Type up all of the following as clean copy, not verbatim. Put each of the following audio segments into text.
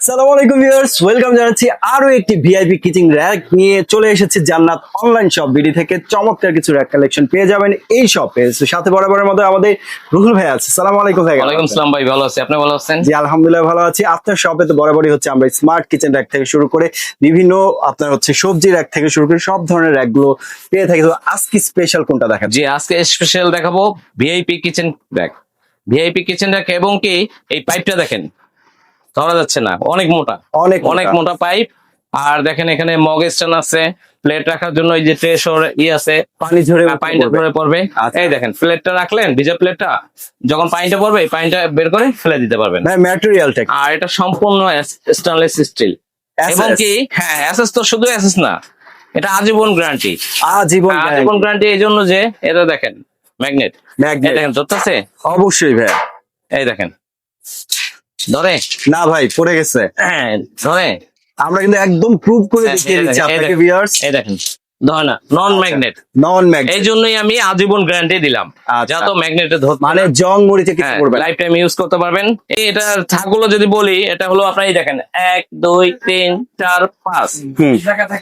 আসসালামু আলাইকুম viewers, welcome জানাচ্ছি আরো একটি ভিআইপি কিচিং র‍্যাক নিয়ে চলে এসেছি জান্নাত অনলাইন শপ বিডি থেকে। চমৎকার কিছু র‍্যাক কালেকশন পেয়ে যাবেন এই শপে। সাথে বরাবরের মতো আমাদের রুহুল ভাই আছে। আসসালামু আলাইকুম ভাই। ওয়ালাইকুম আসসালাম ভাই, ভালো আছি, আপনি ভালো আছেন? জি আলহামদুলিল্লাহ ভালো আছি। আপনার শপে তো বরাবরই হচ্ছে আমরা স্মার্ট কিচেন র‍্যাক থেকে শুরু করে বিভিন্ন আপনার হচ্ছে সবজি র‍্যাক থেকে শুরু করে সব ধরনের র‍্যাক গুলো পেয়ে থাকি। তো আজকে স্পেশাল কোনটা দেখাচ্ছি? জি আজকে স্পেশাল দেখাবো VIP kitchen rack. VIP kitchen rack এবং কি এই পাইপটা দেখেন, ধরা যাচ্ছে না, অনেক মোটা, অনেক অনেক মোটা পাইপ। আর দেখেন এখানে মগ স্ট্যান্ড আছে, প্লেট রাখার জন্য এই যে ট্রে আছে, পানি ঝরে পানিটা ঝরে পড়বে। আচ্ছা। এই দেখেন প্লেটটা রাখলেন, ভিজা প্লেটটা, যখন পানিটা পড়বে এই পানিটা বের করে ফেলে দিতে পারবেন। ভাই ম্যাটেরিয়ালটা আর এটা সম্পূর্ণ স্টেনলেস স্টিল এবং কি হ্যাঁ এসএস তো শুধু এসএস না, এটা আজীবন গ্যারান্টি। আজীবন গ্যারান্টি এই জন্য যে এটা দেখেন ম্যাগনেট, ম্যাগনেট দেখেন ধরতেছে, অবশ্যই ভাই। এই দেখেন ধরে না ভাই পড়ে গেছে। হ্যাঁ ধরে, আমরা কিন্তু একদম প্রুভ করে দেখিয়ে দিচ্ছি আপনাকে ভিউয়ার্স। এই দেখেন ধরে না, নন ম্যাগনেট, নন ম্যাগনেট। এই জন্যই আমি আজীবন গ্যারান্টি দিলাম। যা তো ম্যাগনেটে ধরতে মানে জং মরিচে কিছু করবে লাইফ টাইম ইউজ করতে পারবেন। এটা থাকগুলো যদি বলি, এটা হলো আপনার এই দেখেন 1 2 3 4 5,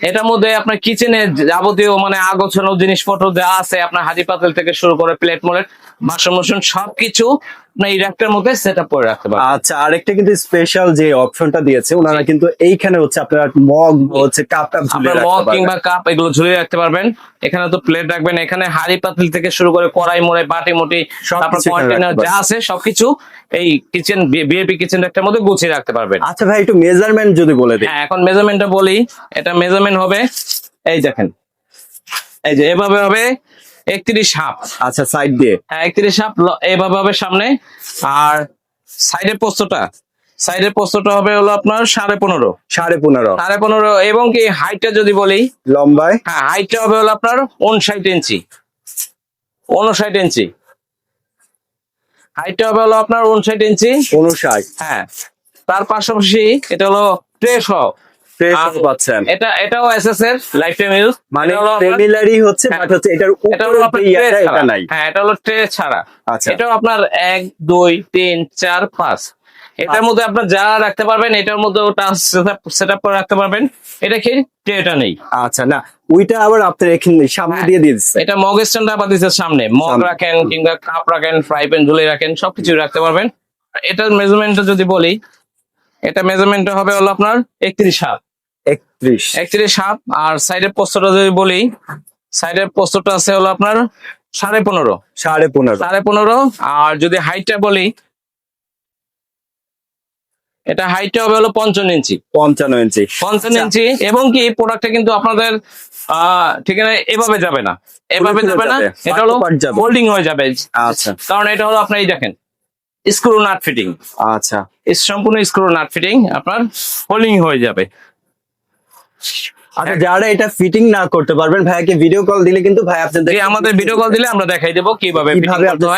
এটার মধ্যে আপনার কিচেনে যাবতীয় মানে আগোছানো জিনিসপত্র যা আছে, আপনার হাঁড়ি পাতিল থেকে শুরু করে প্লেট মোলেট বাসন মোসন সবকিছু আপনার এই র্যাকটার মধ্যে সেটআপ করে রাখতে পারবেন। আচ্ছা, আরেকটা কিন্তু স্পেশাল যে অপশনটা দিয়েছে ওনারা, কিন্তু এইখানে হচ্ছে আপনার মগ হচ্ছে কাপটা ঝুলিয়ে রাখতে মগ পারবেন। কিংবা কাপ এগুলো ঝুলিয়ে রাখতে পারবেন। এখানে তো প্লেট রাখবেন, এখানে হাঁড়ি পাতিল থেকে শুরু করে কড়াই মোড়াই বাটি মুটি তারপর কন্টেনার যা আছে সবকিছু এই কিচেন ভিআইপি কিচেন র্যাকটার মধ্যে গুছিয়ে রাখতে পারবেন। আচ্ছা ভাই, একটু মেজারমেন্ট যদি বলে দিই। হ্যাঁ এখন মেজারমেন্টটা বলি, এটা মেজারমেন্ট হবে এই দেখেন, এই যে এভাবে হবে 31 হাফ। আচ্ছা, সাইড দিয়ে হ্যাঁ 31 হাফ এইভাবে হবে সামনে। আর সাইডের পোস্তটা হবে হলো আপনার 15.5 15.5 এবং কি হাইটটা যদি বলি লম্বায়, হ্যাঁ হাইটটা হবে হলো আপনার 59 ইঞ্চি। 59 ইঞ্চি হাইটটা হবে হলো আপনার 59 ইঞ্চি। 59। হ্যাঁ তার পাশাপাশি এটা হলো ট্রে সহ পাচ্ছেন। এটাও এসএস এর লাইফ টাইম ইউজ, মানে সিমিলারই হচ্ছে, বাট হচ্ছে এটার উপরে এটা নাই। হ্যাঁ এটা হলো ট্রে ছাড়া। আচ্ছা, এটাও আপনার 1 2 3 4 5, এটার মধ্যে আপনার যা রাখতে পারবেন, এটার মধ্যে ওটা সেটআপ করে রাখতে পারবেন। এটা কি ট্রেটা নেই। আচ্ছা, না ওইটা আবার আপনার এখানে সামনে দিয়ে দিচ্ছে। এটা মগ স্ট্যান্ড আবার দিচ্ছে সামনে, মগ রাখেন কিংবা কাপ রাখেন, ফ্রাই প্যান ঝুলিয়ে রাখেন, সবকিছু রাখতে পারবেন। এটার মেজারমেন্টটা যদি বলি, এটা মেজারমেন্টটা হবে হলো আপনার 31 হাফ। 31 হাফ। আর সাইডের পোস্তটা যদি বলি, সাইডের পোস্তটা আছে হলো আপনার 15.5। আর যদি হাইটটা বলি, এটা হাইটটা হবে হলো 55 ইঞ্চি। 55 ইঞ্চি এবং কি প্রোডাক্টটা কিন্তু আপনাদের ঠিকানা এভাবে যাবে না, এটা হলো ফোল্ডিং হয়ে যাবে। আচ্ছা, কারণ এটা হলো আপনার এই দেখেন স্ক্রু নাট ফিটিং। আচ্ছা, সম্পূর্ণ স্ক্রু নাট ফিটিং, আপনার ফোল্ডিং হয়ে যাবে। আচ্ছা, যারা এটা ফিটিং না করতে পারবেন ভাইকে ভিডিও কল দিলে কিন্তু ভাই আপনাদের আমাদের ভিডিও কল দিলে আমরা দেখাই দেবো কিভাবে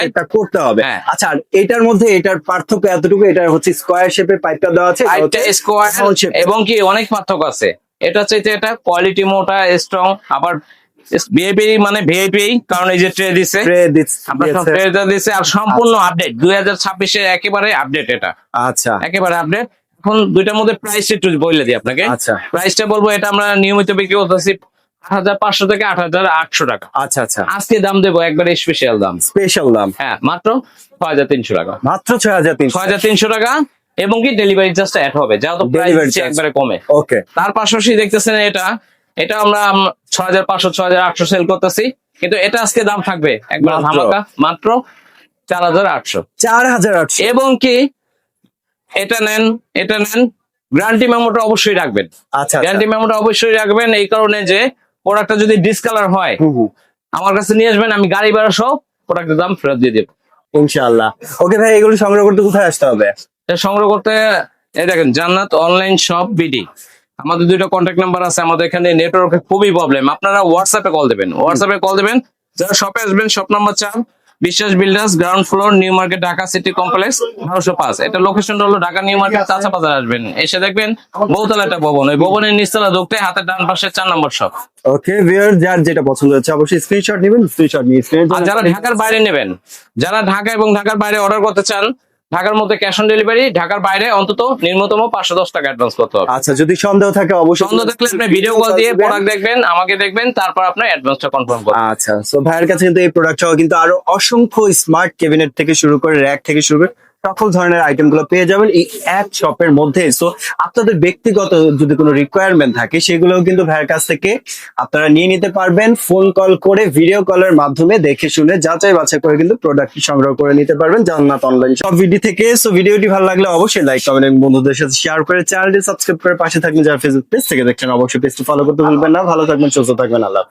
এটা করতে হবে। আচ্ছা, আর এটার মধ্যে এটার পার্থক্য এতটুকু, এটা হচ্ছে স্কয়ার শেপে পাইপটা দেওয়া আছে, স্কয়ার এবং কি অনেক পার্থক্য আছে। এটা চাইতে এটা কোয়ালিটি মোটা স্ট্রং, আবার ভিআইপি মানে ভিআইপি কারণ এই যে ট্রে দিছে, আর সম্পূর্ণ আপডেট 2026 এর একেবারে আপডেট এটা। আচ্ছা, একেবারে আপডেট। এখন দুইটার মধ্যে প্রাইস একটু বলে দিই আপনাকে। আচ্ছা, প্রাইসটা বলবো, এটা আমরা নিয়মিত বিক্রি করতেছি 8500 থেকে 8800 টাকা। আচ্ছা, আচ্ছা, আজকে দাম দেবো একবারে স্পেশাল দাম। হ্যাঁ মাত্র 6300 টাকা। মাত্র 6300 টাকা এবং কি ডেলিভারি চার্জটা অ্যাড হবে, যেহেতু প্রাইস একবারে কমে। ওকে। তার পাশাপাশি দেখতেছেন এটা আমরা 6500 6800 সেল করতেছি, কিন্তু এটা আজকে দাম থাকবে একবার ধামাকা মাত্র 4800। এবং কি এটা নেন গ্যারান্টি মেমোটা অবশ্যই রাখবেন। আচ্ছা, গ্যারান্টি মেমোটা অবশ্যই রাখবেন এই কারণে যে প্রোডাক্টটা যদি ডিসকালার হয় আমার কাছে নিয়ে আসবেন, আমি গাড়ি ভাড়া সহ প্রোডাক্টের দাম ফেরত দিয়ে দেব ইনশাআল্লাহ। ওকে ভাই, এগুলো সংগ্রহ করতে কোথায় আসতে হবে? সংগ্রহ করতে এই দেখেন জান্নাত অনলাইন শপ বিডি, আমাদের দুইটা কন্ট্যাক্ট নাম্বার আছে। আমাদের এখানে নেটওয়ার্কে খুবই প্রবলেম, আপনারা হোয়াটসঅ্যাপে কল দেবেন। যারা শপে আসবেন, শপ নাম্বার 4 বিশ্বাস builders, ground floor, new market, Dhaka city complex, 1205। এটা লোকেশনটা হলো ঢাকা নিউ মার্কেট, চাচা বাজার আসবেন, এসে দেখবেন বহুতলা একটা ভবন, ওই ভবনের নিচতলা ঢুকতে হাতের ডান পাশে 4 নম্বর শপ। ওকে ভিউয়ার, যার যেটা পছন্দ হচ্ছে অবশ্যই স্ক্রিনশট নেবেন, স্ক্রিনশট নিয়ে আর যারা ঢাকার বাইরে নেবেন, যারা ঢাকা এবং ঢাকার বাইরে অর্ডার করতে চান, ঢাকার মধ্যে ক্যাশ অন ডেলিভারি, ঢাকার বাইরে অন্তত নিম্নতম 510 টাকা অ্যাডভান্স করতে হবে। আচ্ছা, যদি সন্দেহ থাকে অবশ্যই সন্দেহ থাকলে আপনি ভিডিও কল দিয়ে প্রোডাক্ট দেখবেন, আমাকে দেখবেন, তারপর আপনার অ্যাডভান্সটা কনফার্ম করবেন। আচ্ছা, সো ভাইয়ের কাছে কিন্তু এই প্রোডাক্ট সহ কিন্তু আরো অসংখ্য স্মার্ট ক্যাবিনেট থেকে শুরু করে র‍্যাক থেকে শুরু করে সকল ধরনের আইটেম গুলো পেয়ে যাবেন এই এক শপের মধ্যে। সো আপনাদের ব্যক্তিগত যদি কোনো রিকোয়ারমেন্ট থাকে সেগুলোও কিন্তু ভাইয়ের কাছ থেকে আপনারা নিয়ে নিতে পারবেন, ফোন কল করে ভিডিও কলের মাধ্যমে দেখে শুনে যাচাই বাছাই করে কিন্তু প্রোডাক্ট সংগ্রহ করে নিতে পারবেন জান্নাত অনলাইন সব ভিডিও থেকে। সো ভিডিওটি ভালো লাগলে অবশ্যই লাইক কমেন্ট এবং বন্ধুদের সাথে শেয়ার করে চ্যানেলটি সাবস্ক্রাইব করে পাশে থাকবেন। যারা ফেসবুক পেজ থেকে দেখছেন অবশ্যই পেজটি ফলো করতে ভুলবেন না। ভালো থাকবেন, সুস্থ থাকবেন, আল্লাহ।